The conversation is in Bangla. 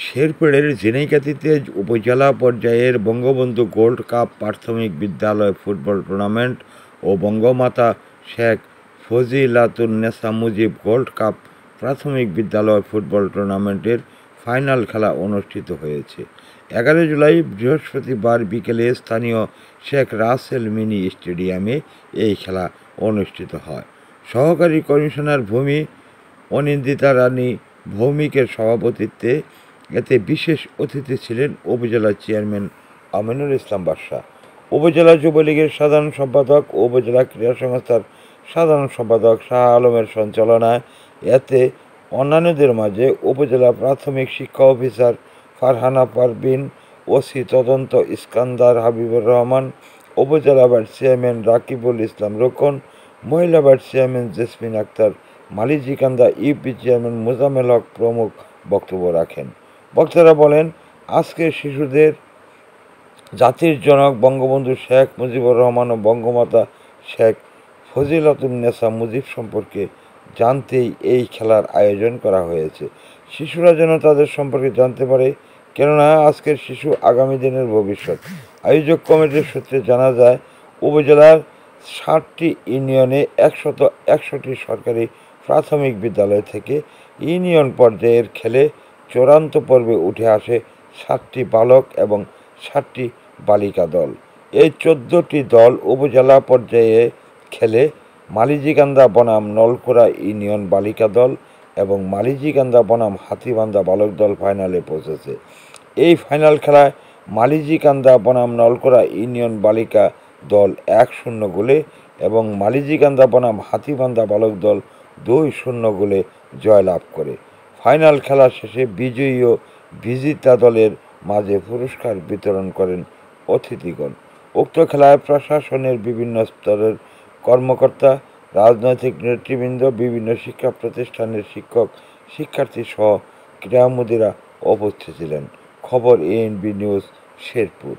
শেরপুরের ঝিনাইগাতীতে উপজেলা পর্যায়ের বঙ্গবন্ধু গোল্ড কাপ প্রাথমিক বিদ্যালয় ফুটবল টুর্নামেন্ট ও বঙ্গমাতা শেখ ফজিলাতুন্নেছা মুজিব গোল্ড কাপ প্রাথমিক বিদ্যালয় ফুটবল টুর্নামেন্টের ফাইনাল খেলা অনুষ্ঠিত হয়েছে। 11 জুলাই বৃহস্পতিবার বিকেলে স্থানীয় শেখ রাসেল মিনি স্টেডিয়ামে এই খেলা অনুষ্ঠিত হয়। সহকারী কমিশনার ভূমি অনিন্দিতা রানী ভৌমিকের সভাপতিত্বে এতে বিশেষ অতিথি ছিলেন উপজেলা চেয়ারম্যান আমিনুল ইসলাম বাদশা, উপজেলা যুবলীগের সাধারণ সম্পাদক ও উপজেলা ক্রীড়া সংস্থার সাধারণ সম্পাদক শাহ আলমের সঞ্চালনায়। এতে অন্যান্যদের মাঝে উপজেলা প্রাথমিক শিক্ষা অফিসার ফারহানা পারভিন, ওসি তদন্ত ইস্কান্দার হাবিবুর রহমান, উপজেলা ভাইস চেয়ারম্যান রাকিবুল ইসলাম রোকন, মহিলা vice chairman Jesmin Akter, Malijikanda UP chairman Mozammel Haque প্রমুখ বক্তব্য রাখেন। বক্তারা বলেন, আজকের শিশুদের জাতির জনক বঙ্গবন্ধু শেখ মুজিবুর রহমান ও বঙ্গমাতা শেখ ফজিলাতুন্নেছা মুজিব সম্পর্কে জানতেই এই খেলার আয়োজন করা হয়েছে। শিশুরা যেন তাদের সম্পর্কে জানতে পারে, কেননা আজকের শিশু আগামী দিনের ভবিষ্যৎ। আয়োজক কমিটির সূত্রে জানা যায়, উপজেলার 60টি ইউনিয়নে 161টি সরকারি প্রাথমিক বিদ্যালয় থেকে ইউনিয়ন পর্যায়ের খেলে চূড়ান্ত পর্বে উঠে আসে 7টি বালক এবং 7টি বালিকা দল। এই 14টি দল উপজেলা পর্যায়ে খেলে মালিজিকান্দা বনাম নলকুড়া ইউনিয়ন বালিকা দল এবং মালিজিকান্দা বনাম হাতীবান্ধা বালক দল ফাইনালে পৌঁছেছে। এই ফাইনাল খেলায় মালিজিকান্দা বনাম নলকুড়া ইউনিয়ন বালিকা দল 1-0 গোলে এবং মালিজিকান্দা বনাম হাতীবান্ধা বালক দল 2-0 গোলে জয়লাভ করে। ফাইনাল খেলা শেষে বিজয়ী ও বিজেতা দলের মাঝে পুরস্কার বিতরণ করেন অতিথিগণ। উক্ত খেলায় প্রশাসনের বিভিন্ন স্তরের কর্মকর্তা, রাজনৈতিক নেতৃবৃন্দ, বিভিন্ন শিক্ষা প্রতিষ্ঠানের শিক্ষক শিক্ষার্থী সহ ক্রীড়ামোদীরা উপস্থিত ছিলেন। খবর ANB নিউজ, শেরপুর।